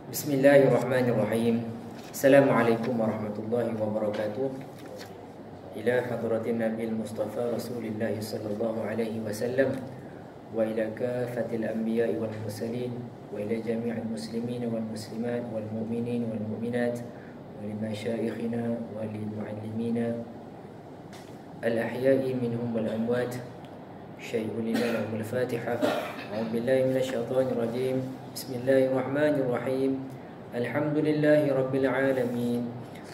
Bismillahirrahmanirrahim. Assalamualaikum warahmatullahi wabarakatuh. Ila hadratin Nabil Mustafa Rasulullah sallallahu alaihi wasallam wa ila kafatil anbiya'i wal mursalin wa ila jami'il muslimin wal muslimat wal mu'minin wal mu'minat wa li masyayikhina wa lil muallimina al ahya'i minhum wal amwat. Syai'ul lana wal Fatihah. A'udzu billahi minasy syaithanir rajim. Bismillahirrahmanirrahim. Alhamdulillahi rabbil alamin.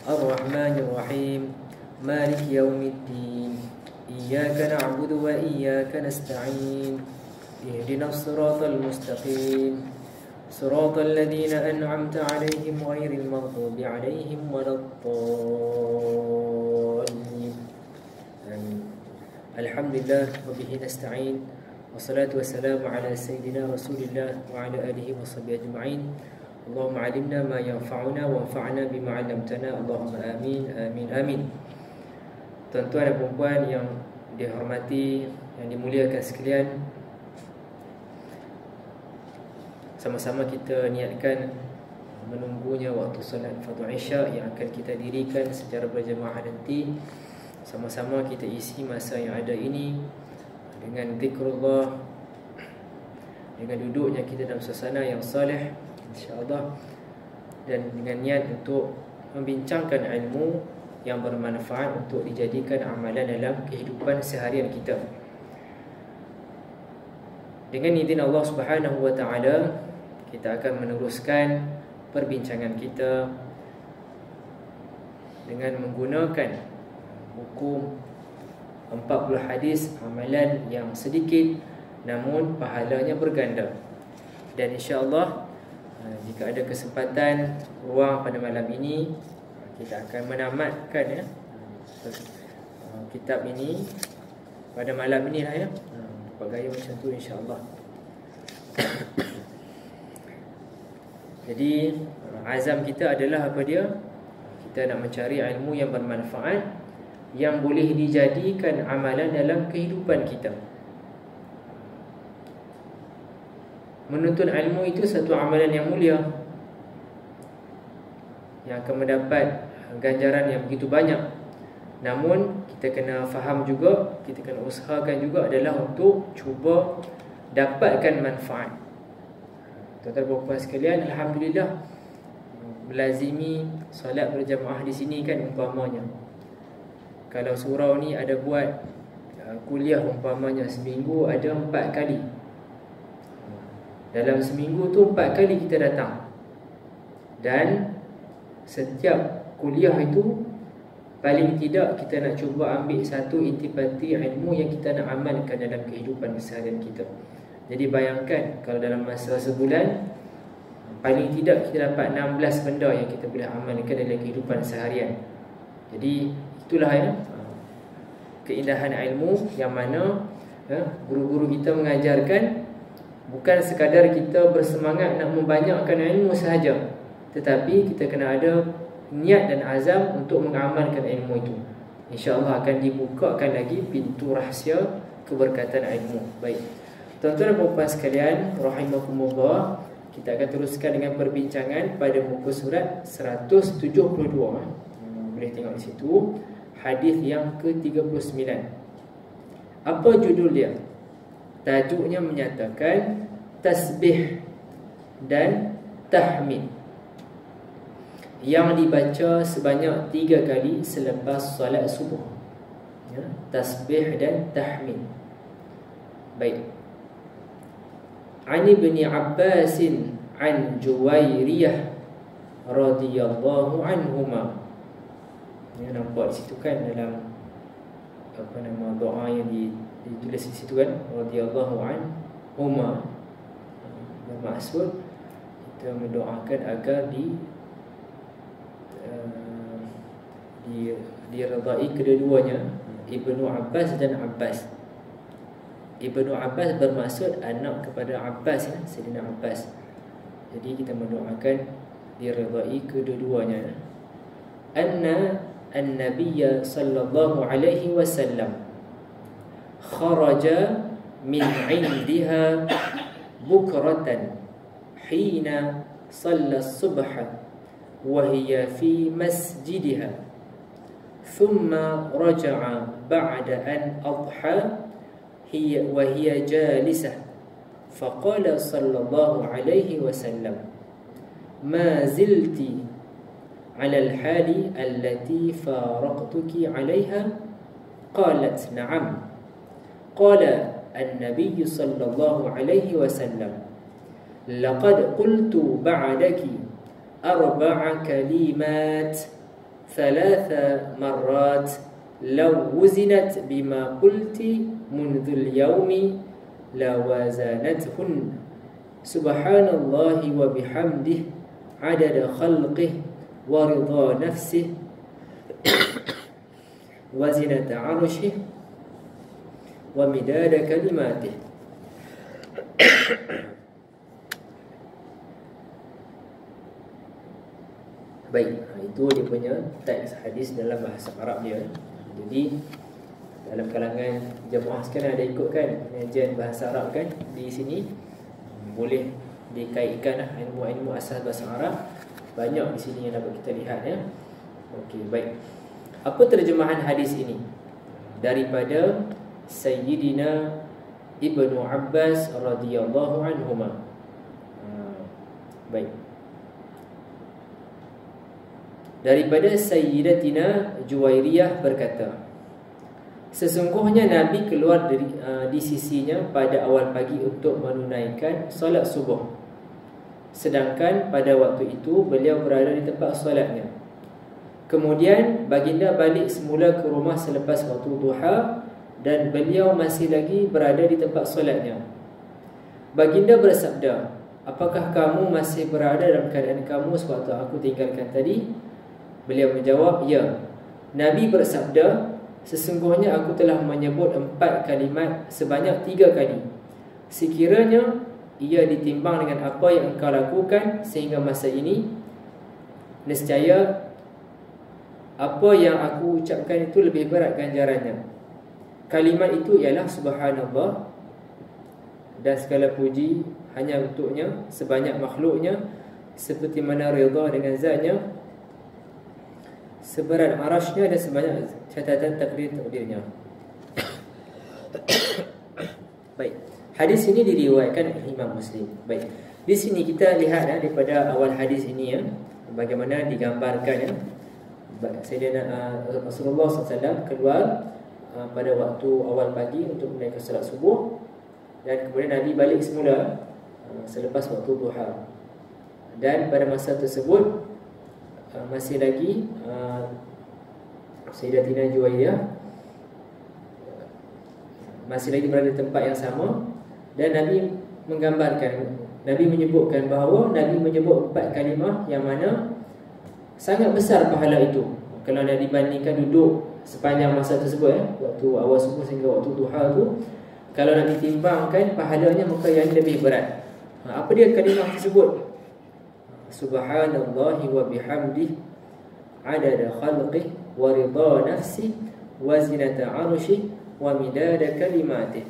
Arrahmanir rahim. Maliki yaumiddin. Iyyaka na'budu wa iyyaka nasta'in. Ihdinas siratal mustaqim. Siratal ladzina an'amta 'alaihim ghairil maghdubi 'alaihim waladdallin. Amin. Alhamdulillah wa bihi nasta'in. Wassalatu wassalamu ala sayyidina Rasulillah wa ala alihi wa sahbihi ajma'in. Allahumma 'allimna ma yanfa'una wanfa'na bima 'allamtana. Allahumma amin amin amin. Tuan-tuan dan puan-puan yang dihormati, yang dimuliakan sekalian, sama-sama kita niatkan menunggunya waktu solat fardu Isya yang akan kita dirikan secara berjemaah nanti. Sama-sama kita isi masa yang ada ini dengan zikrullah, dengan duduknya kita dalam suasana yang salih, insya-Allah, dan dengan niat untuk membincangkan ilmu yang bermanfaat untuk dijadikan amalan dalam kehidupan seharian kita. Dengan izin Allah Subhanahu wa taala, kita akan meneruskan perbincangan kita dengan menggunakan buku 40 hadis amalan yang sedikit namun pahalanya berganda. Dan insya-Allah jika ada kesempatan ruang pada malam ini, kita akan menamatkan kitab ini pada malam ini lah ya. Buat gaya macam tu insya-Allah. Jadi azam kita adalah apa dia? Kita nak mencari ilmu yang bermanfaat, yang boleh dijadikan amalan dalam kehidupan kita. Menuntut ilmu itu satu amalan yang mulia, yang akan mendapat ganjaran yang begitu banyak. Namun kita kena faham juga, kita kena usahakan juga adalah untuk cuba dapatkan manfaat. Tuan-tuan dan puan sekalian, alhamdulillah melazimi solat berjamaah di sini kan umpamanya. Kalau surau ni ada buat kuliah umpamanya seminggu ada 4 kali. Dalam seminggu tu 4 kali kita datang. Dan setiap kuliah itu paling tidak kita nak cuba ambil satu intipati ilmu yang kita nak amalkan dalam kehidupan seharian kita. Jadi bayangkan kalau dalam masa sebulan paling tidak kita dapat 16 benda yang kita boleh amalkan dalam kehidupan seharian. Jadi itulah ya keindahan ilmu yang mana guru-guru kita mengajarkan bukan sekadar kita bersemangat nak membanyakkan ilmu sahaja, tetapi kita kena ada niat dan azam untuk mengamalkan ilmu itu. InsyaAllah akan dibukakan lagi pintu rahsia keberkatan ilmu. Baik, tuan-tuan dan puan sekalian rahimakumullah, kita akan teruskan dengan perbincangan pada muka surat 172. Boleh tengok di situ hadis yang ke-39. Apa judul dia? Tajuknya menyatakan tasbih dan tahmid yang dibaca sebanyak 3 kali selepas solat subuh ya, tasbih dan tahmid. Baik. An Ibn Abbas an Juwairiyah radhiyallahu anhuma. Ya, nampak di situ kan dalam apa nama doa yang ditulis di situ kan, radhiyallahu anhuma. Bermaksud kita mendoakan agar diredai kedua-duanya, Ibnu Abbas dan Abbas. Ibnu Abbas bermaksud anak kepada Abbas ya, Sayyidina Abbas. Jadi kita mendoakan diredai kedua-duanya. Anna an-nabiy sallallahu alaihi wasallam kharaja min 'indiha bukratan hina صلى الصبح وهي في مسجدها ثم رجع بعد أن أضحى وهي جالسة فقال صلى الله عليه وسلم ما زلت على الحال التي فارقتك عليها؟ قالت نعم. قال النبي صلى الله عليه وسلم لقد قلت بعدك 4 كلمات 3 مرات لو وزنت بما قلت منذ اليوم لوازنتهن سبحان الله وبحمده عدد خلقه ورضا نفسه وزنة عرشه ومداد كلماته. Baik, itu dia punya teks hadis dalam bahasa Arab dia. Jadi dalam kalangan jemaah sekarang ada ikut kan pengajian bahasa Arab kan di sini, boleh dikaitkan lah ilmu-ilmu asas bahasa Arab. Banyak di sini yang dapat kita lihat ya. Okey, baik. Apa terjemahan hadis ini? Daripada Sayyidina Ibnu Abbas radhiyallahu anhuma. Baik. Daripada Sayyidatina Juwairiyah berkata, sesungguhnya Nabi keluar di sisinya pada awal pagi untuk menunaikan solat subuh. Sedangkan pada waktu itu beliau berada di tempat solatnya. Kemudian baginda balik semula ke rumah selepas waktu duha dan beliau masih lagi berada di tempat solatnya. Baginda bersabda, apakah kamu masih berada dalam keadaan kamu sewaktu aku tinggalkan tadi? Beliau menjawab, ya. Nabi bersabda, sesungguhnya aku telah menyebut 4 kalimat sebanyak 3 kali. Sekiranya ia ditimbang dengan apa yang engkau lakukan sehingga masa ini, nescaya apa yang aku ucapkan itu lebih berat ganjarannya. Kalimat itu ialah subhanallah, dan segala puji hanya untuknya sebanyak makhluknya, seperti mana redha dengan zatnya, seberat arasnya dan sebanyak catatan takdir-takdirnya. Baik, hadis ini diriwayatkan oleh Imam Muslim. Baik, di sini kita lihat daripada awal hadis ini bagaimana digambarkan Sayyidina Rasulullah SAW keluar pada waktu awal pagi untuk menunaikan salat subuh, dan kemudian Nabi balik semula selepas waktu duha. Dan pada masa tersebut masih lagi Sayyidatina Juwairiyah masih lagi berada di tempat yang sama, dan Nabi menggambarkan, Nabi menyebutkan bahawa Nabi menyebut 4 kalimah yang mana sangat besar pahala itu kalau nak dibandingkan duduk sepanjang masa tersebut waktu awal subuh sehingga waktu duha tu. Kalau nak ditimbangkan pahalanya, maka yang lebih berat. Apa dia kalimah tersebut? Subhanallahi wa bihamdihi adada khalqih wa ridha nafsi wa zinata arshi wa midada kalimatih.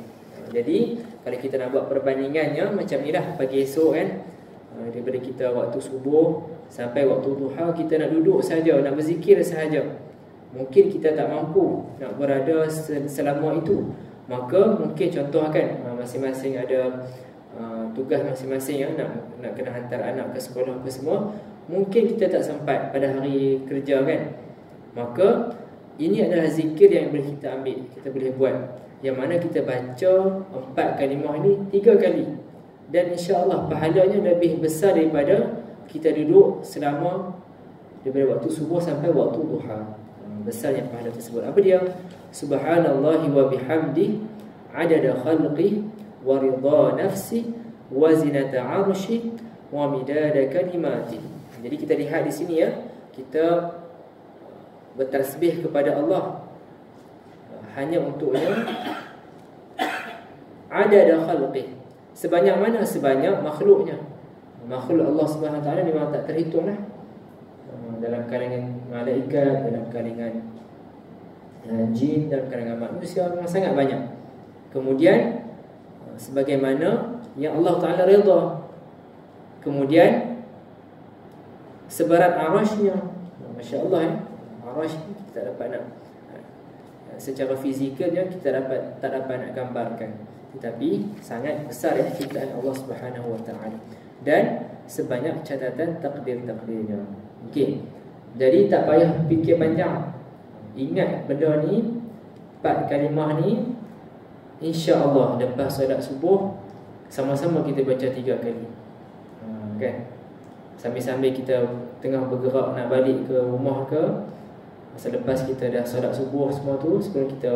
Jadi kalau kita nak buat perbandingannya macam ni lah pagi esok kan, daripada kita waktu subuh sampai waktu duha, kita nak duduk saja, nak berzikir sahaja, mungkin kita tak mampu nak berada selama itu. Maka mungkin contoh kan, masing-masing ada tugas masing-masing nak kena hantar anak ke sekolah apa semua, mungkin kita tak sempat pada hari kerja kan. Maka ini adalah zikir yang boleh kita ambil, kita boleh buat, yang mana kita baca 4 kalimah ini 3 kali, dan insya-Allah pahalanya lebih besar daripada kita duduk selama daripada waktu subuh sampai waktu duha. Besarnya pahala tersebut. Apa dia? Subhanallahi wa bihamdihi adada khalqih wa ridha nafsi wa zinata arshi wa midada kalimati. Jadi kita lihat di sini kita bertasbih kepada Allah hanya untuknya adada khalqih, sebanyak mana? Sebanyak makhluknya. Makhluk Allah Subhanahu Wa Taala memang tak terhitung lah, dalam kalangan malaikat, dalam kalangan jin, dalam kalangan manusia memang sangat banyak. Kemudian sebagaimana yang Allah Ta'ala redha. Kemudian seberat arasy-nya. Masya-Allah arasy kita tak dapat nak secara fizikalnya kita tak dapat nak gambarkan. Tetapi sangat besar ciptaan Allah Subhanahu Wa Taala dan sebanyak catatan takdir-takdirnya. Okey. Jadi tak payah fikir panjang. Ingat benda ni, 4 kalimah ni, insya-Allah lepas solat subuh sama-sama kita baca 3 kali. Kan? Sambil-sambil kita tengah bergerak nak balik ke rumah ke, selepas kita dah solat subuh semua tu, sebelum kita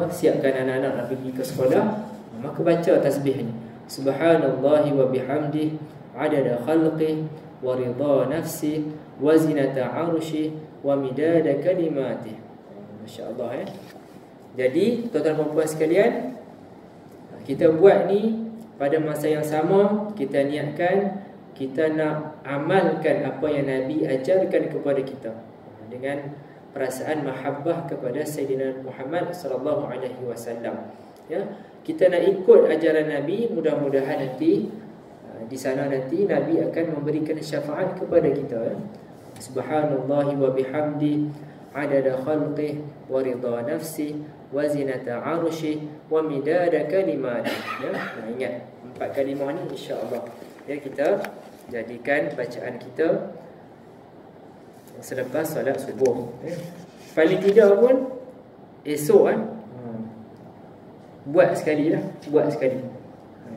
siapkan anak-anak nak pergi ke sekolah, maka baca tasbih ni. Subhanallahi wa bihamdihi adada khalqihi wa ridha nafsi wa zinata arshi wa midada kalimati. Masya-Allah Jadi tuan-tuan dan puan sekalian, kita buat ni pada masa yang sama, kita niatkan kita nak amalkan apa yang Nabi ajarkan kepada kita dengan perasaan mahabbah kepada Sayyidina Muhammad sallallahu alaihi wasallam. Ya, kita nak ikut ajaran Nabi, mudah-mudahan nanti di sana nanti Nabi akan memberikan syafaat kepada kita. Subhanallahi wa bihamdi adada khalqih wa ridha nafsi wa zinata arshi wa midada kalimati. Ya, ingat 4 kalimah ni insya-Allah kita jadikan bacaan kita selepas solat subuh. Paling tidak pun esok buat sekali lah, buat sekali.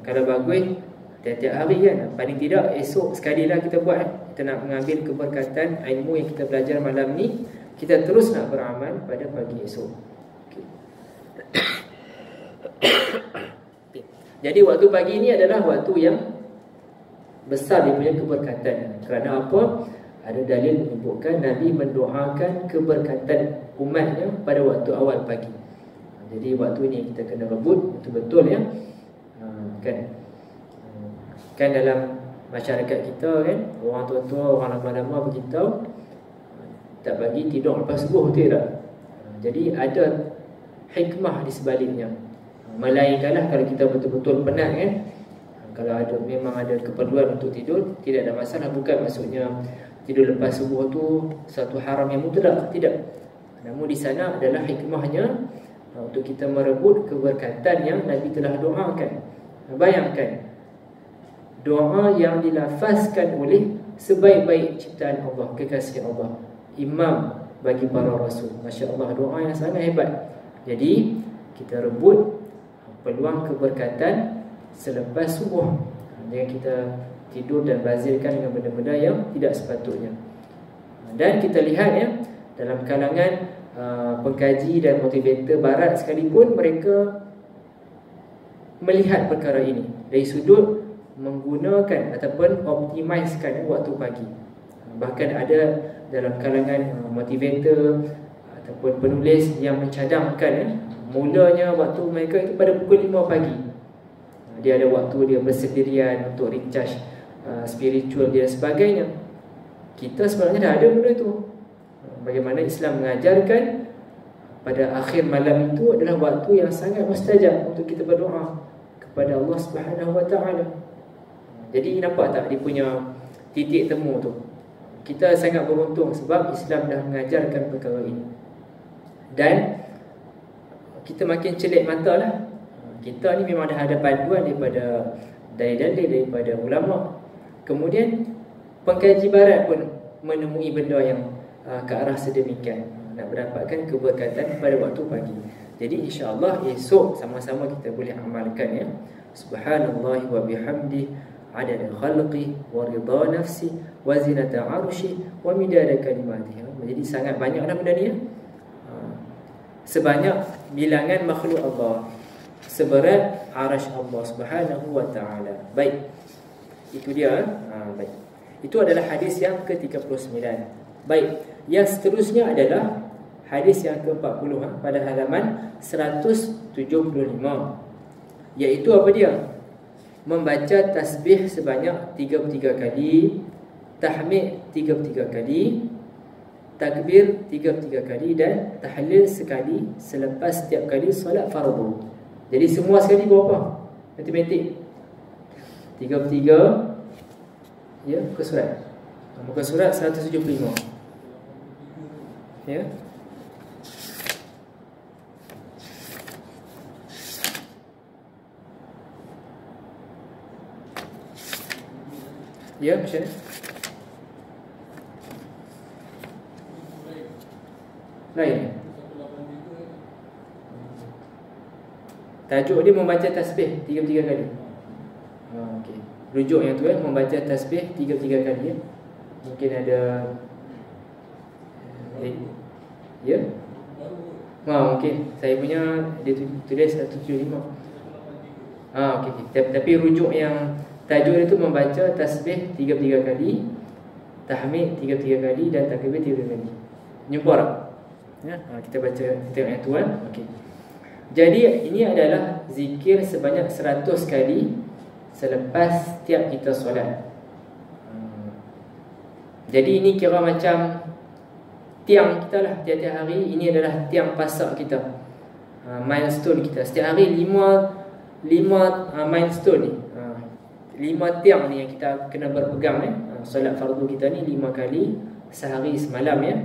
Kalau bagus tiap-tiap hari kan, paling tidak esok sekali lah kita buat. Kita nak mengambil keberkatan ilmu yang kita belajar malam ni, kita terus nak beramal pada pagi esok. Okay. Jadi waktu pagi ni adalah waktu yang besar dia punya keberkatan. Kerana apa? Ada dalil menyebutkan Nabi mendoakan keberkatan umatnya pada waktu awal pagi. Jadi waktu ni kita kena rebut betul-betul ya. Kan dalam masyarakat kita kan, orang tua-tua, orang lama-lama beritahu tak bagi tidur lepas subuh, betul tak? Jadi ada hikmah di sebaliknya. Melainkanlah kalau kita betul-betul penat kan, kalau memang ada keperluan untuk tidur, tidak ada masalah. Bukan maksudnya tidur lepas subuh tu satu haram yang mutlak, tidak. Namun di sana adalah hikmahnya untuk kita merebut keberkatan yang Nabi telah doakan. Bayangkan doa yang dilafazkan oleh sebaik-baik ciptaan Allah, kekasih Allah, imam bagi para rasul. Masya-Allah, doa yang sangat hebat. Jadi kita rebut peluang keberkatan selepas subuh. Jangan kita tidur dan bazirkan dengan benda-benda yang tidak sepatutnya. Dan kita lihat ya, dalam kalangan pengkaji dan motivator barat sekalipun, mereka melihat perkara ini dari sudut menggunakan ataupun optimizekan waktu pagi. Bahkan ada dalam kalangan motivator ataupun penulis yang mencadangkan mulanya waktu mereka itu pada pukul 5 pagi. Dia ada waktu dia bersendirian untuk recharge spiritual dia dan sebagainya. Kita sebenarnya dah ada benda itu. Bagaimana Islam mengajarkan pada akhir malam itu adalah waktu yang sangat mustajab untuk kita berdoa kepada Allah Subhanahu Wa Taala. Jadi nampak tak dia punya titik temu tu? Kita sangat beruntung sebab Islam dah mengajarkan perkara ini. Dan kita makin celik mata lah. Kita ni memang dah ada panduan daripada dalil-dalil daripada ulama. Kemudian pengkaji barat pun menemui benda yang ke arah sedemikian, nak mendapatkan keberkatan pada waktu pagi. Jadi insya-Allah esok sama-sama kita boleh amalkan ya. Subhanallahi wa bihamdi adada khalqi wa ridha nafsi wa zinata arshi wa midada kalimatihi. Jadi sangat banyaklah benda ni ya. Sebanyak bilangan makhluk Allah, seberat arasy Allah Subhanahu wa taala. Baik. Itu dia. Baik. Itu adalah hadis yang ke-39. Baik. Yang seterusnya adalah hadis yang ke-40 pada halaman 175. Iaitu apa dia? Membaca tasbih sebanyak 33 kali, tahmid 33 kali, takbir 33 kali dan tahlil sekali selepas setiap kali solat fardu. Jadi semua sekali berapa? Matematik. 33 Ya, muka surat. Muka surat 175. Ya. Ya, macam mana? Lain. Tajuk dia membaca tasbih 33 kali. Okey. Rujuk yang tu membaca tasbih 33 kali ya. Mungkin ada ya. Okey. Saya punya dia tulis 175. Okey. Tapi rujuk yang tajuk dia tu membaca tasbih 33 kali, tahmid 33 kali dan takbir 33 kali. Jumpa tak? Ya, kita baca, kita tengok yang tu kan. Okey. Jadi ini adalah zikir sebanyak 100 kali selepas tiap kita solat. Jadi ini kira macam tiang kita lah. Tiap-tiap hari ini adalah tiang pasak kita, milestone kita. Setiap hari 5 milestone ni, 5 tiang ni yang kita kena berpegang. Solat fardu kita ni 5 kali sehari semalam ya.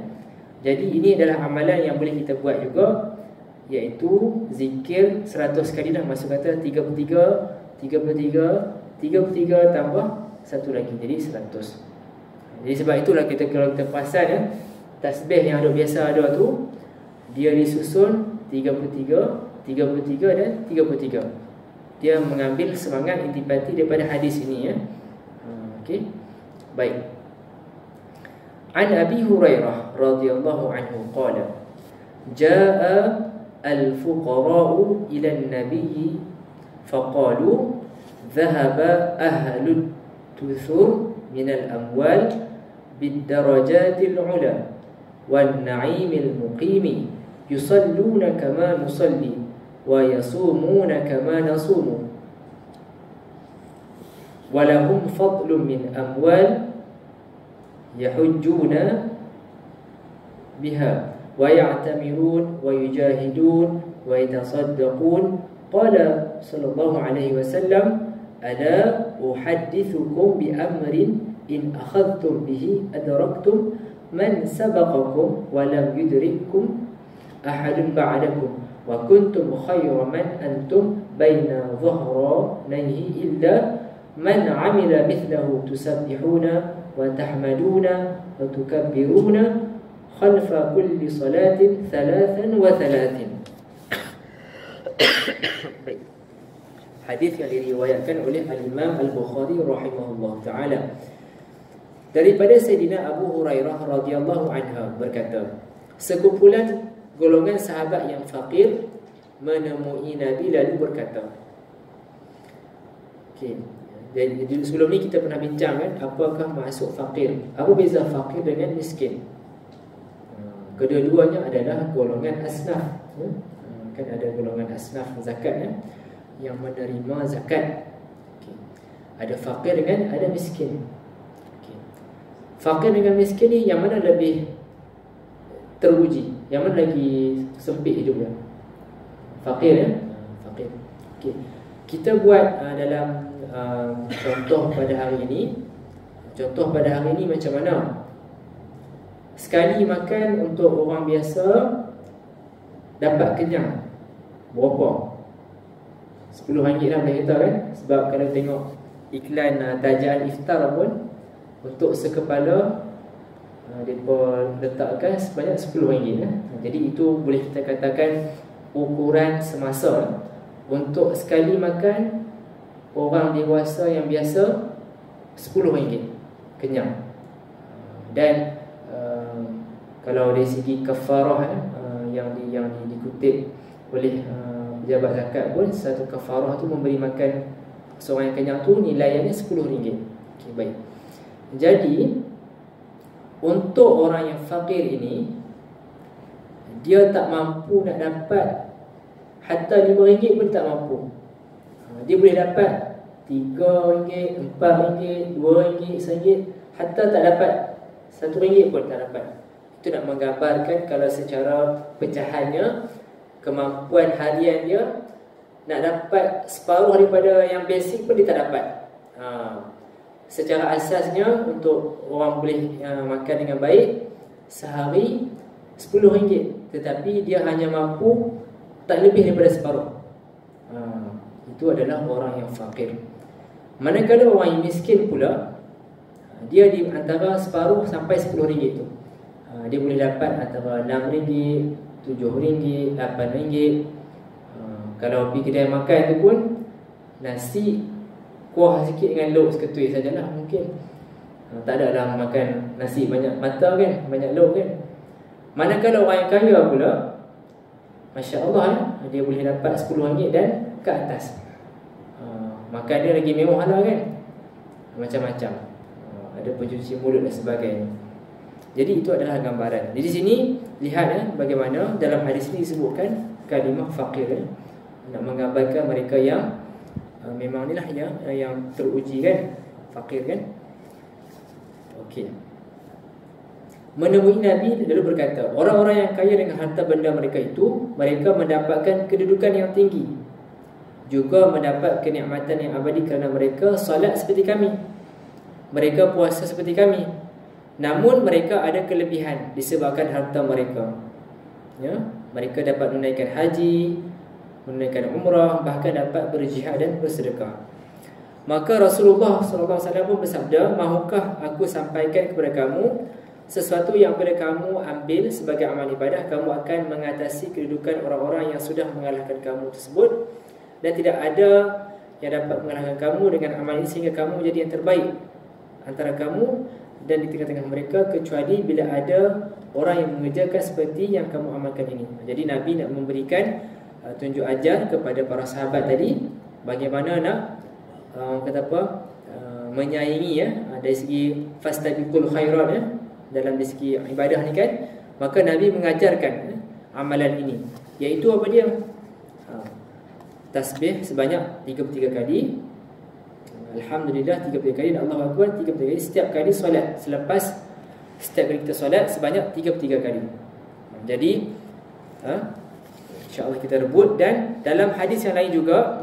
Jadi ini adalah amalan yang boleh kita buat juga, iaitu zikir 100 kali dah. Maksud kata 33 tambah satu lagi, jadi 100. Jadi sebab itulah kalau kita perasan ya, tasbih yang ada biasa ada tu, dia disusun 33 dan 33. Dia mengambil semangat intipati daripada hadis ini ya. Okey. Baik. An Abi Hurairah radhiyallahu anhu qala jaa al-fuqara'u ila an-nabiy faqalu dhahaba ahlud tuthur min al-amwal bid-darajatil 'ula wan-na'imil muqimi yusalluna kama nusalli wa yasumuna kama nasumu wa lahum fadlun min amwal yahujjuna biha wa ya'tamirun wa yujahidun wa yatasaddaqun. Qala sallallahu alaihi wasallam ala uhaddithukum bi amrin in akhadhtum bihi adraktum man sabaqakum wa lam yudrikkum ahadun ba'dakum wa kuntum khayra man antum baina dhahranayhi illa man 'amila mithlahu tusabbihuna wa tahmaduna wa tukabbiruna khalfa kulli salatin 33. Hadis yang diriwayatkan oleh Al-Imam Al-Bukhari rahimahullah ta'ala daripada Sayyidina Abu Hurairah radhiyallahu anha berkata, sekumpulan golongan sahabat yang fakir menemui Nabi lalu berkata. Okey. Jadi sebelum ni kita pernah bincang kan, apakah maksud fakir? Apa beza fakir dengan miskin? Kedua-duanya adalah golongan asnaf. Kan ada golongan asnaf zakat yang menerima zakat. Okay. Ada fakir dengan ada miskin. Okay. Fakir dengan miskin ni yang mana lebih teruji? Yang mana lagi sempit hidupnya? Fakir ya? Fakir. Okay. Kita buat dalam contoh pada hari ini. Contoh pada hari ini macam mana? Sekali makan untuk orang biasa dapat kenyang berapa? RM10 lah boleh kata kan. Sebab kalau tengok iklan tajaan iftar pun, untuk sekepala mereka letakkan sebanyak RM10 Jadi itu boleh kita katakan ukuran semasa. Untuk sekali makan orang dewasa yang biasa RM10 kenyang. Dan kalau dari segi kafarah yang dikutip oleh pejabat zakat pun, satu kafarah tu memberi makan seorang yang kenyang tu nilainya RM10. Okay, baik. Jadi untuk orang yang fakir ini, dia tak mampu nak dapat hatta RM5 pun tak mampu. Dia boleh dapat RM3, RM4, RM2, RM1, hatta tak dapat RM1 pun tak dapat. Itu nak menggambarkan kalau secara pecahannya, kemampuan harian dia nak dapat separuh daripada yang basic pun dia tak dapat. secara asasnya untuk orang boleh makan dengan baik sehari RM10, tetapi dia hanya mampu tak lebih daripada separuh. Itu adalah orang yang fakir. Manakala orang yang miskin pula, dia di antara separuh sampai RM10 tu. Dia boleh dapat antara RM6, RM7, RM8. Kalau pergi kedai makan tu pun nasi kuah sikit dengan lauk seketui sajalah mungkin. Tak ada lah makan nasi banyak mata kan, banyak lauk kan. Manakala orang yang kaya pula, Masya Allah, dia boleh dapat RM10 dan ke atas. Makan dia lagi mewah lah kan, macam-macam. Ada pencuci mulut dan sebagainya. Jadi itu adalah gambaran. Jadi di sini lihat bagaimana dalam hadis ini disebutkan kalimah fakir, nak menggambarkan mereka yang memang inilah yang teruji kan, fakir kan. Okey. Menemui Nabi lalu berkata, orang-orang yang kaya dengan harta benda mereka itu, mereka mendapatkan kedudukan yang tinggi, juga mendapat kenikmatan yang abadi kerana mereka salat seperti kami, mereka puasa seperti kami. Namun mereka ada kelebihan disebabkan harta mereka. Mereka dapat menunaikan haji, menunaikan umrah, bahkan dapat berjihad dan bersedekah. Maka Rasulullah SAW pun bersabda, mahukah aku sampaikan kepada kamu sesuatu yang bila kamu ambil sebagai amal ibadah, kamu akan mengatasi kedudukan orang-orang yang sudah mengalahkan kamu tersebut, dan tidak ada yang dapat mengalahkan kamu dengan amal ini sehingga kamu menjadi yang terbaik antara kamu dan di tengah-tengah mereka, kecuali bila ada orang yang mengerjakan seperti yang kamu amalkan ini. Jadi Nabi nak memberikan tunjuk ajar kepada para sahabat tadi bagaimana nak menyaingi dari segi fastabiqul khairat dalam segi ibadah ni kan. Maka Nabi mengajarkan amalan ini, iaitu apa dia? Tasbih sebanyak 33 kali, Alhamdulillah 33 kali, dan Allahu Akbar 33 kali setiap kali solat. Setiap kali kita solat sebanyak 33 kali. Jadi InsyaAllah kita rebut. Dan dalam hadis yang lain juga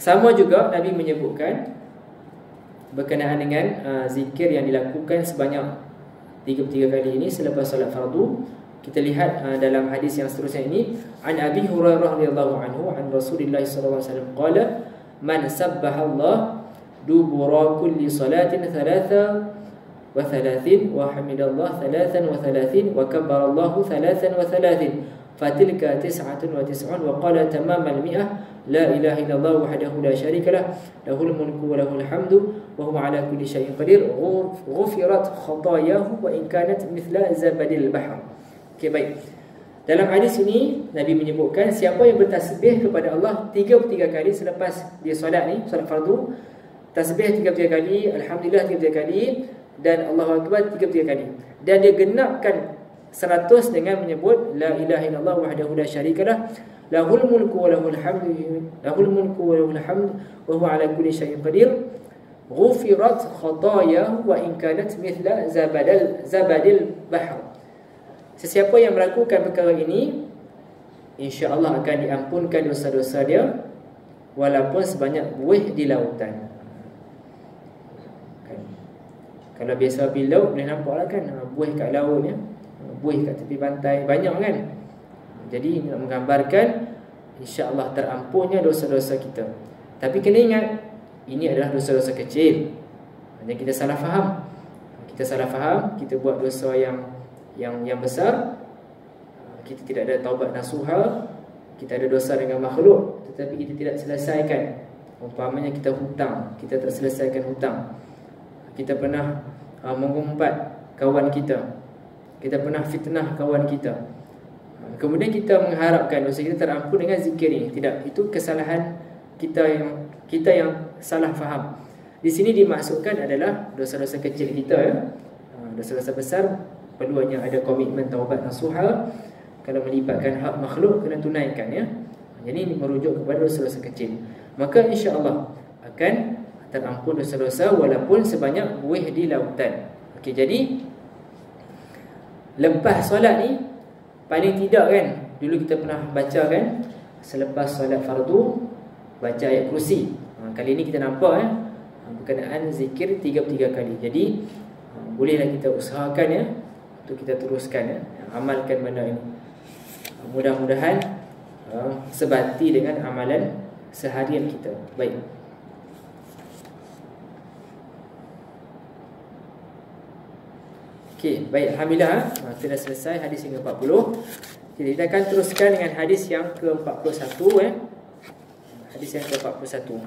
sama juga Nabi menyebutkan berkenaan dengan zikir yang dilakukan sebanyak 33 kali ini selepas solat fardu. Kita lihat dalam hadis yang seterusnya ini, an Abi Hurairah radhiyallahu anhu an Rasulillah sallallahu alaihi wasallam qala, man sabbaha Allah dubura kulli salatin 33 wa hamidallah 33 wa kabbara Allah 33 fatilka 99 wa qala tamam al-mi'ah la ilaha illallah wahdahu la syarika lah lahul mulku wa lahul hamdu wa huwa ala kulli syai'in qadir ghufirat khatayahu wa in kanat mithla zabadil bahr. Okey, baik. Dalam hadis ini Nabi menyebutkan siapa yang bertasbih kepada Allah 33 kali selepas dia solat ni, solat fardu, tasbih 33 kali, alhamdulillah 33 kali, dan Allahu Akbar 33 kali, dan dia genapkan 100 dengan menyebut la ilaha illallah wahdahu la syarikalah lahul mulku wa lahul hamdu wa huwa ala kulli syai'in qadir ghufirat khatayahu wa in kanat mithla zabadil bahr. Sesiapa yang melakukan perkara ini, insya-Allah akan diampunkan dosa-dosa dia walaupun sebanyak buih di lautan. Kalau biasa pergi laut boleh nampaklah kan, buih kat laut ni, buih kat tepi pantai banyak kan. Jadi nak menggambarkan insya-Allah terampunnya dosa-dosa kita. Tapi kena ingat, ini adalah dosa-dosa kecil. Hanya kita salah faham. Kita buat dosa yang besar, kita tidak ada taubat nasuha, kita ada dosa dengan makhluk tetapi kita tidak selesaikan. Umpamanya kita hutang, kita tak selesaikan hutang. Kita pernah mengumpat kawan kita, kita pernah fitnah kawan kita, kemudian kita mengharapkan dosa kita terampun dengan zikir ini. Tidak, itu kesalahan kita yang salah faham. Di sini dimaksudkan adalah dosa-dosa kecil kita Dosa-dosa besar perlunya ada komitmen taubat nasuha. Kalau melibatkan hak makhluk kena tunaikan Jadi ini merujuk kepada dosa-dosa kecil. Maka insya-Allah akan terampun dosa-dosa walaupun sebanyak buih di lautan. Okey, jadi lepas solat ni paling tidak kan, dulu kita pernah baca kan, selepas solat fardu baca ayat kursi. Kali ni kita nampak berkenaan zikir 33 kali. Jadi bolehlah kita usahakan ya untuk kita teruskan ya, amalkan benda ini. Mudah-mudahan sebati dengan amalan seharian kita. Baik. Okey, baik, alhamdulillah kita dah selesai hadis yang ke-40. Jadi kita akan teruskan dengan hadis yang ke-41 Hadis yang ke-41.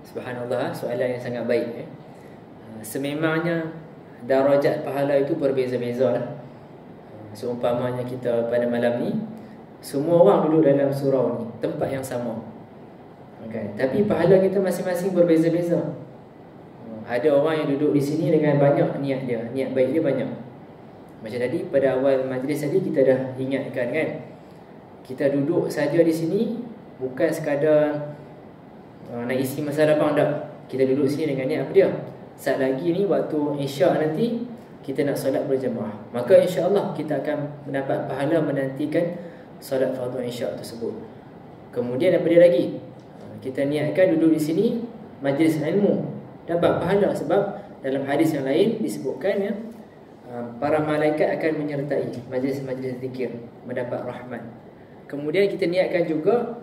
Subhanallah, soalan yang sangat baik. Sememangnya darajat pahala itu berbeza-beza lah. Seumpamanya kita pada malam ni semua orang duduk dalam surau ni, tempat yang sama, okay. Tapi pahala kita masing-masing berbeza-beza. Ada orang yang duduk di sini dengan banyak niat dia, niat baik dia banyak. Macam tadi pada awal majlis tadi kita dah ingatkan kan, kita duduk saja di sini bukan sekadar nak isi masa lapang tak. Kita duduk sini dengan niat apa dia? Saat lagi ni waktu Isyak nanti kita nak solat berjemaah, maka insya-Allah kita akan mendapat pahala menantikan solat fardu Isyak tersebut. Kemudian apa dia lagi? Kita niatkan duduk di sini majlis ilmu, dapat pahala sebab dalam hadis yang lain disebutkan ya, para malaikat akan menyertai majlis-majlis zikir, mendapat rahmat. Kemudian kita niatkan juga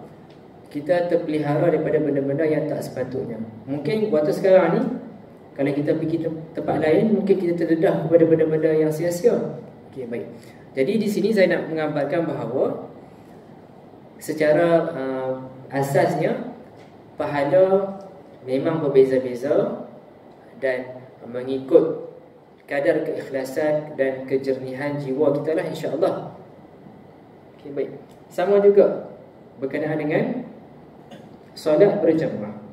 kita terpelihara daripada benda-benda yang tak sepatutnya. Mungkin waktu sekarang ni kalau kita pergi tempat lain, mungkin kita terdedah kepada benda-benda yang sia-sia. Okey, baik. Jadi di sini saya nak menggambarkan bahawa secara asasnya pahala memang berbeza-beza dan mengikut kadar keikhlasan dan kejernihan jiwa kita lah, insya-Allah. Okey, baik. Sama juga berkenaan dengan solat berjemaah.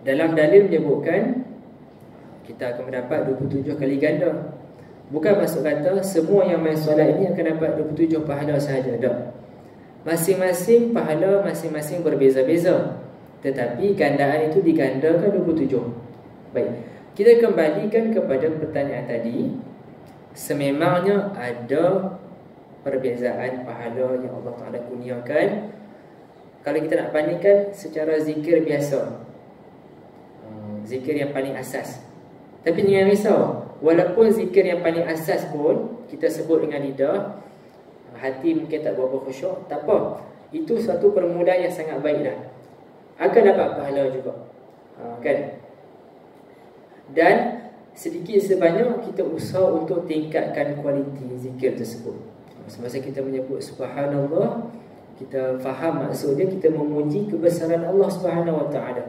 Dalam dalil menyebutkan kita akan mendapat 27 kali ganda. Bukan maksud kata semua yang main solat ini akan dapat 27 pahala sahaja, tak. Masing-masing pahala masing-masing berbeza-beza, tetapi gandaan itu digandakan 27. Baik, kita kembalikan kepada pertanyaan tadi. Sememangnya ada perbezaan pahala yang Allah Ta'ala kurniakan. Kalau kita nak bandingkan secara zikir biasa, zikir yang paling asas. Tapi jangan risau, walaupun zikir yang paling asas pun kita sebut dengan lidah, hati mungkin tak berapa khusyuk, tak apa. Itu satu permulaan yang sangat baik dah, akan dapat pahala juga, kan? Dan sedikit sebanyak kita usaha untuk tingkatkan kualiti zikir tersebut. Semasa kita menyebut subhanallah, kita faham maksudnya kita memuji kebesaran Allah Subhanahu Wa Taala.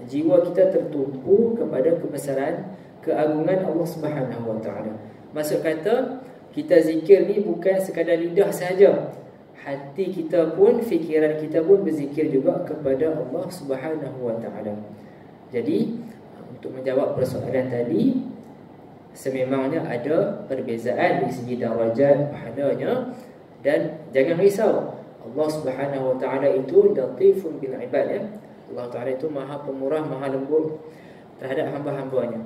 Jiwa kita tertumpu kepada kebesaran, keagungan Allah Subhanahu Wa Taala. Maksud kata kita zikir ni bukan sekadar lidah saja, hati kita pun, fikiran kita pun berzikir juga kepada Allah Subhanahu Wa Taala. Jadi untuk menjawab persoalan tadi, sememangnya ada perbezaan di segi darajat pahalanya. Dan jangan risau, Allah Subhanahu Wa Taala itu latifun bil ibad, ya. Allah Ta'ala itu maha pemurah, maha lembut terhadap hamba-hambanya.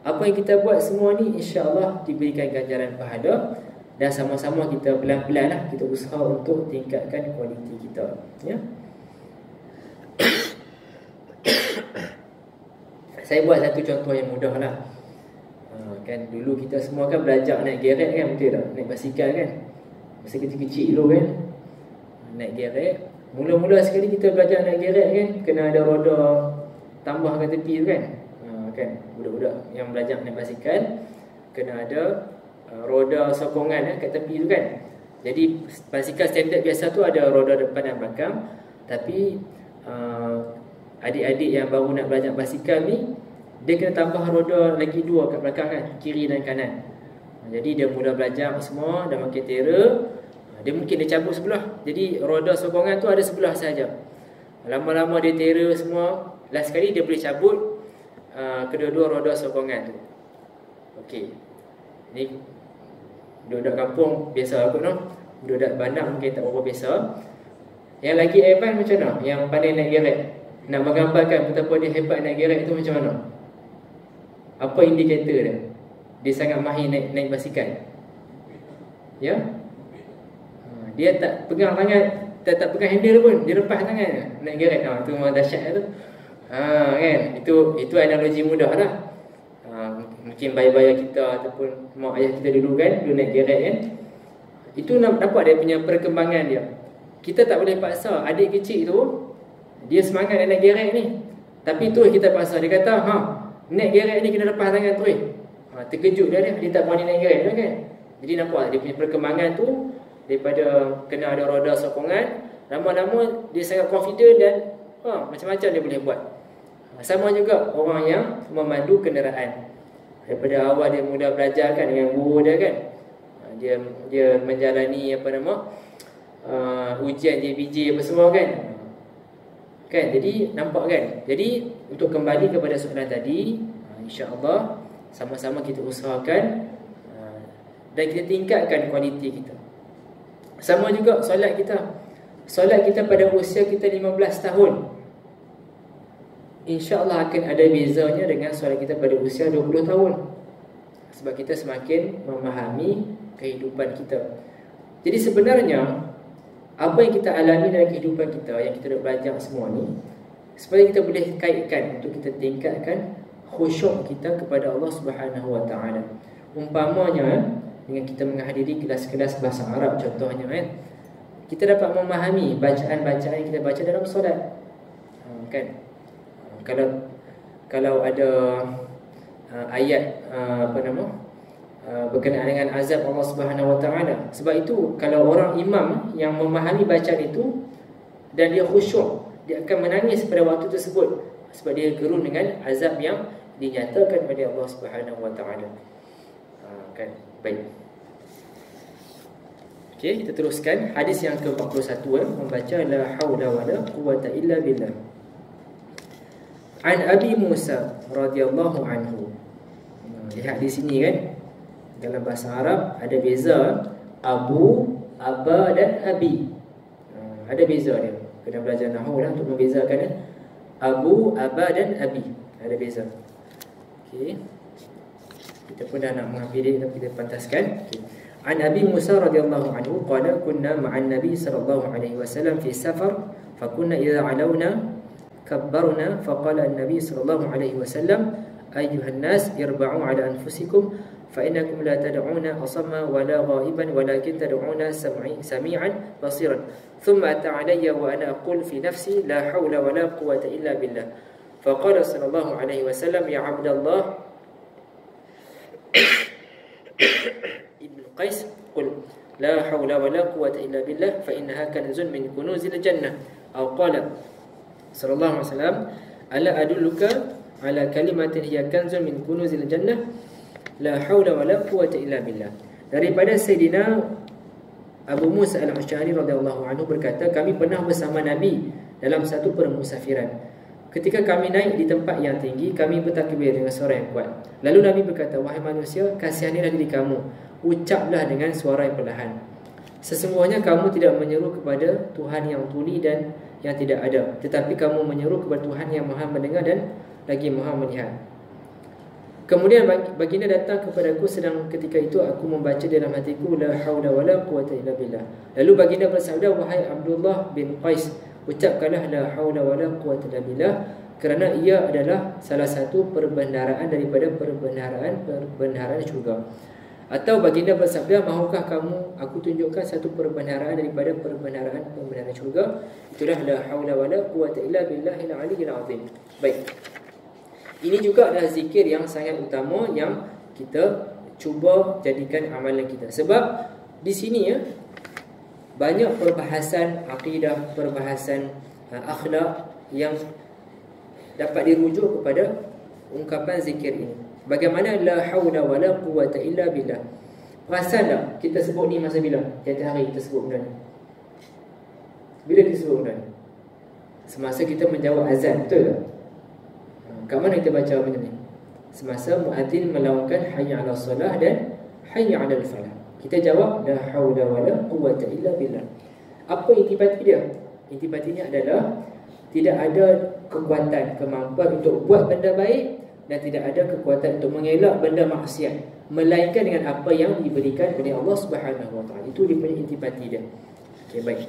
Apa yang kita buat semua ni insya-Allah diberikan ganjaran pahala. Dan sama-sama kita pelan-pelan lah kita usaha untuk tingkatkan kualiti kita, ya. Saya buat satu contoh yang mudah lah. Kan dulu kita semua kan belajar naik geret kan, betul tak? Naik basikal kan, masa kecil-kecil dulu kan, naik geret. Mula-mula sekali kita belajar naik geret kan, kena ada roda tambah kat tepi tu kan. Kan budak-budak yang belajar naik basikal kena ada roda sokongan kat tepi tu kan. Jadi basikal standard biasa tu ada roda depan dan belakang, tapi adik-adik yang baru nak belajar basikal ni, dia kena tambah roda lagi 2 kat belakang kan, kiri dan kanan. Jadi dia mula belajar semua, dah makin tera, dia mungkin dia cabut sebelah. Jadi roda sokongan tu ada sebelah saja. Lama-lama dia tera semua, last sekali dia boleh cabut kedua-dua roda sokongan tu. Okey. Ni budak kampung biasa kot noh. Budak bandar mungkin tak berapa biasa. Yang lagi advance macam mana? Yang pandai naik gerek. Nak menggambarkan betapa dia hebat naik gerek tu macam mana? Apa indikator dia? Dia sangat mahir naik basikal. Ya? Dia tak pegang tangan, tak pegang handle pun, dia lepas tangan naik gerek. Tu memang dahsyat tu. Kan? Itu analogi mudah lah. Mungkin bayar-bayar kita ataupun mak ayah kita dulu kan, dulu naik gerek kan. Itu nampak dia punya perkembangan dia. Kita tak boleh paksa adik kecil tu, dia semangat naik gerek ni. Tapi tu kita paksa, dia kata, naik gerek ni kena lepas tangan tu. Terkejut dia tak berani naik gerek kan. Jadi nampak dia punya perkembangan tu, daripada kena ada roda sokongan, lama-lama dia sangat confident dan macam-macam dia boleh buat. Sama juga orang yang memandu kenderaan. Daripada awal dia mula belajar kan dengan guru dia kan, dia menjalani ujian JPJ apa semua kan. Jadi nampak kan. Jadi untuk kembali kepada soalan tadi, insya-Allah sama-sama kita usahakan dan kita tingkatkan kualiti kita. Sama juga solat kita. Solat kita pada usia kita 15 tahun, insya-Allah akan ada bezanya dengan solat kita pada usia 20 tahun. Sebab kita semakin memahami kehidupan kita. Jadi sebenarnya apa yang kita alami dalam kehidupan kita, yang kita dah belajar semua ni, supaya kita boleh kaitkan untuk kita tingkatkan khusyuk kita kepada Allah Subhanahu Wa Taala. Umpamanya dengan kita menghadiri kelas-kelas bahasa Arab contohnya kan, kita dapat memahami bacaan-bacaan yang kita baca dalam solat. Kan? Kalau ada ayat berkenaan dengan azab Allah Subhanahu Wa Taala. Sebab itu kalau orang imam yang memahami bacaan itu dan dia khusyuk, dia akan menangis pada waktu tersebut sebab dia gerun dengan azab yang dinyatakan oleh Allah Subhanahu Wa Taala. Kan? Baik. Okey, kita teruskan hadis yang ke-41 membaca la haula wala quwwata illa billah. An Abi Musa radhiyallahu anhu. Lihat di sini kan, dalam bahasa Arab ada beza Abu, Aba dan Abi. Ada beza dia. Kena belajar nahwu lah untuk membezakan Abu, Aba dan Abi. Ada beza. Okey. Kita pun dah nak menghafiri tapi kita pantaskan. Okey. An Abi Musa radhiyallahu anhu qala kunna ma'an Nabi sallallahu alaihi wasallam fi safar fa kunna idza alawna kabbarna fa qala an-nabi sallallahu alaihi wasallam ayyuhan nas irba'u ala anfusikum fa innakum la tad'una asamma wala ghaiban walakin tad'una sami'an basiran thumma ata alayya wa ana aqul fi nafsi la hawla wala quwwata illa billah fa qala sallallahu alaihi wasallam ya abdallah ibn Qais qul la hawla wala quwwata illa billah fa innaha kanzun min kunuzil jannah aw qala sallallahu alaihi wasallam ala adulluka ala kalimatin hiya kanzun min kunuzil jannah la hawla wala quwwata illa billah. Daripada Sayyidina Abu Musa al-Asy'ari radhiyallahu anhu berkata, kami pernah bersama Nabi dalam satu permusafiran. Ketika kami naik di tempat yang tinggi, kami bertakbir dengan suara yang kuat. Lalu Nabi berkata, wahai manusia, kasihanilah diri kamu, ucaplah dengan suara yang perlahan. Sesungguhnya kamu tidak menyeru kepada Tuhan yang tuli dan yang tidak ada, tetapi kamu menyeru kepada Tuhan yang maha mendengar dan lagi maha melihat. Kemudian baginda datang kepadaku, sedang ketika itu aku membaca dalam hatiku la haula wala quwwata illa billah. Lalu baginda bersabda, wahai Abdullah bin Qais, ucapkanlah la haula wala quwwata illa billah, kerana ia adalah salah satu perbendaharaan daripada perbendaharaan syurga. Atau baginda bersabda, mahukah kamu aku tunjukkan satu perbendaharaan daripada perbendaharaan syurga? Itulah la haula wala quwwata illa billahil aliyyil azim. Baik. Ini juga adalah zikir yang sangat utama yang kita cuba jadikan amalan kita. Sebab di sini banyak perbahasan akidah, perbahasan akhlak, yang dapat dirujuk kepada ungkapan zikir ini. Bagaimana la haula wala quwwata illa billah. Perasan tak kita sebut ni masa bila? Tiap hari kita sebut benda ni. Bila kita sebut benda ni? Semasa kita menjawab azan, betul tak? Kat mana kita baca benda ni? Semasa muadzin melaungkan hayya 'alas solah dan hayya 'alal falah. Kita jawab la haula wala quwwata illa billah. Apa intipati dia? Intipatinya adalah tidak ada kekuatan, kemampuan untuk buat benda baik dan tidak ada kekuatan untuk mengelak benda maksiat, melainkan dengan apa yang diberikan oleh Allah Subhanahu Wa Taala. Itu dia punya intipati dia. Okey, baik.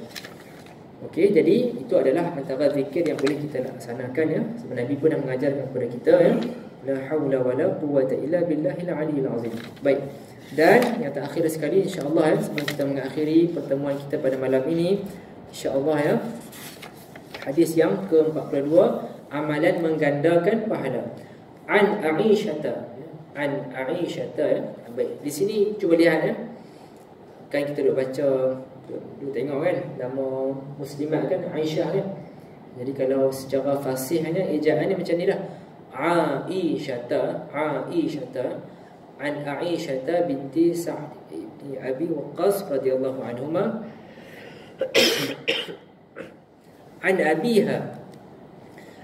Okey, jadi itu adalah antara zikir yang boleh kita laksanakan ya. Sebab Nabi pun dah mengajarkan kepada kita ya. La haula wala quwwata illa billahil aliyyil azim. Baik. Dan yang terakhir sekali insya-Allah ya, sebelum kita mengakhiri pertemuan kita pada malam ini, insya-Allah ya. Hadis yang ke-42, amalan menggandakan pahala. An Aisyata. An Aisyata ya. Baik. Di sini cuba lihat ya. Kan kita duk baca, duk tengok kan nama muslimat kan Aisyah kan. Jadi kalau secara fasihnya ejaannya macam ni lah. Aisyata, Aisyata, an Aisyata binti Sa'd bin Abi Waqqas radhiyallahu anhuma. An abiha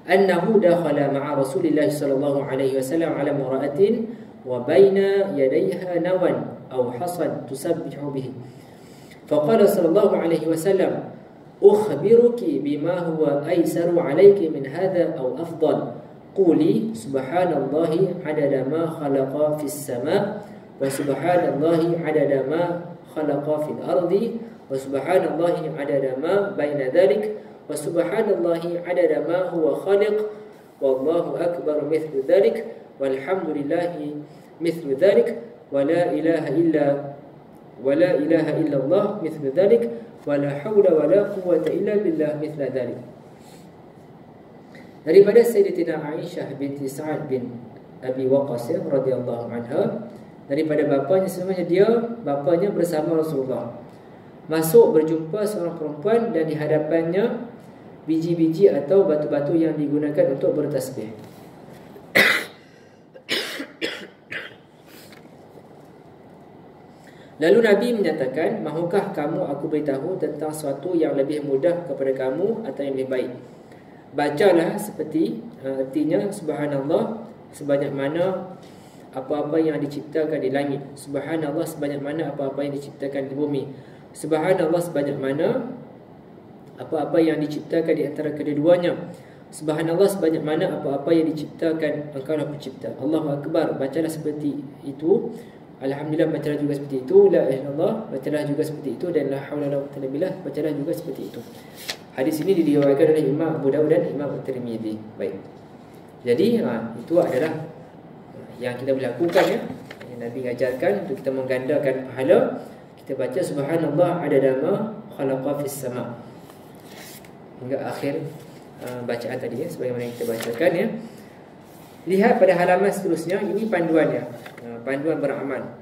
annahu dakhala ma'a Rasulillah sallallahu alaihi wasallam ala imra'atin wa baina yadayha nawan aw hasan tusabbihu bihi. Faqala sallallahu alaihi wasallam ukhbiruki bima huwa aysaru alayki min hadha aw afdal. Quli subhanallahi adada ma khalaqa fis sama' wa subhanallahi adada ma khalaqa fil ardi wa subhanallahi adada ma baina dhalik wa subhanallahi adada ma huwa khaliq wallahu akbar mithlu dhalik walhamdulillahi mithlu dhalik wa la ilaha illa Allah mithlu dhalik wa la hawla wa la quwwata illa billah mithla dhalik. Daripada Sayyidatina Aisyah binti Sa'ad bin Abi Waqqas radhiyallahu anha, daripada bapanya sebenarnya bapanya bersama Rasulullah masuk berjumpa seorang perempuan dan di hadapannya biji-biji atau batu-batu yang digunakan untuk bertasbih. Lalu Nabi menyatakan, mahukah kamu aku beritahu tentang sesuatu yang lebih mudah kepada kamu atau yang lebih baik? Bacalah seperti artinya subhanallah sebanyak mana apa-apa yang diciptakan di langit, subhanallah sebanyak mana apa-apa yang diciptakan di bumi, subhanallah sebanyak mana apa-apa yang diciptakan di antara kedua-duanya, subhanallah sebanyak mana apa-apa yang diciptakan engkaulah pencipta. Allahu akbar, bacalah seperti itu. Alhamdulillah, bacalah juga seperti itu. La ilaha illallah, bacalah juga seperti itu. Dan la haula wala quwwata illa billah, bacalah juga seperti itu. Hadis ini diriwayatkan oleh Imam Abu Dawud dan Imam At-Tirmidzi. Baik. Jadi itu adalah yang kita boleh lakukan ya. Yang Nabi ajarkan untuk kita menggandakan pahala. Kita baca subhanallah adada ma khalaqa fis sama' hingga akhir bacaan tadi ya, sebagaimana yang kita bacakan ya. Lihat pada halaman seterusnya, ini panduannya. Panduan beramal.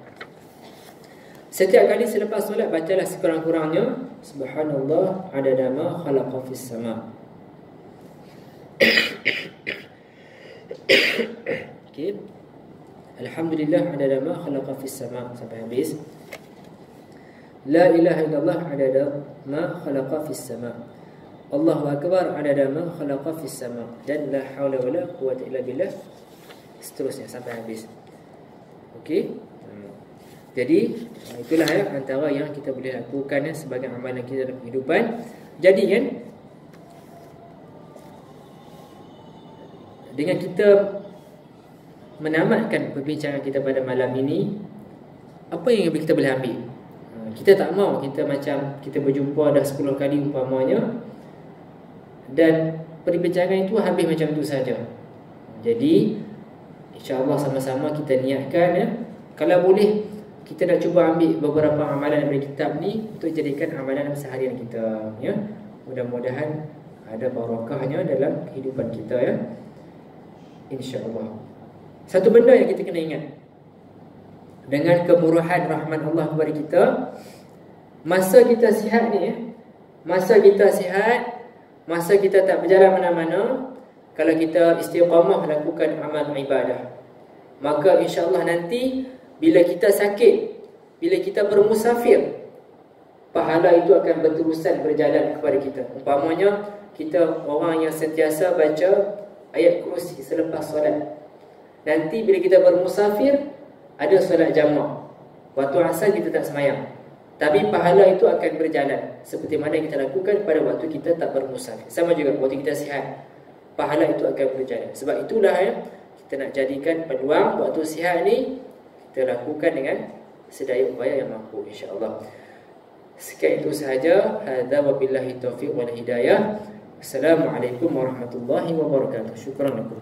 Setiap kali selepas solat bacalah sekurang-kurangnya subhanallah adada ma khalaqa fis sama'. Okey. Alhamdulillah adada ma khalaqa fis sama' sampai habis. La ilaha illallah adada ma khalaqa fis sama'. Allahu akbar adada ma khalaqa fis sama'. Dan la haula wala quwwata illa billah, seterusnya sampai habis. Okey. Jadi itulah ya antara yang kita boleh lakukan ya, sebagai amalan kita dalam kehidupan. Jadi kan dengan kita menamatkan perbincangan kita pada malam ini, apa yang kita boleh ambil? Kita tak mau kita macam kita berjumpa dah 10 kali umpamanya dan perbincangan itu habis macam itu saja. Jadi insya-Allah sama-sama kita niatkan ya, kalau boleh kita nak cuba ambil beberapa amalan dari kitab ni untuk jadikan amalan seharian kita ya. Mudah-mudahan ada barakahnya dalam kehidupan kita ya, insya-Allah. Satu benda yang kita kena ingat, dengan kemurahan rahmat Allah kepada kita, masa kita sihat ni ya, masa kita sihat Masa kita tak berjalan mana-mana, kalau kita istiqamah lakukan amal ibadah, maka insya-Allah nanti bila kita sakit, bila kita bermusafir, pahala itu akan berterusan berjalan kepada kita. Umpamanya kita orang yang sentiasa baca ayat kursi selepas solat, nanti bila kita bermusafir, ada solat jamak, waktu asar kita tak semayang, tapi pahala itu akan berjalan seperti mana yang kita lakukan pada waktu kita tak bermusafir. Sama juga waktu kita sihat, pahala itu akan berjalan. Sebab itulah kita nak jadikan peluang waktu sihat ni kita lakukan dengan sedaya upaya yang mampu, insya-Allah. Sekian itu sahaja. Hadza wabillahi taufiq wal hidayah. Assalamualaikum warahmatullahi wabarakatuh. Syukran lakum.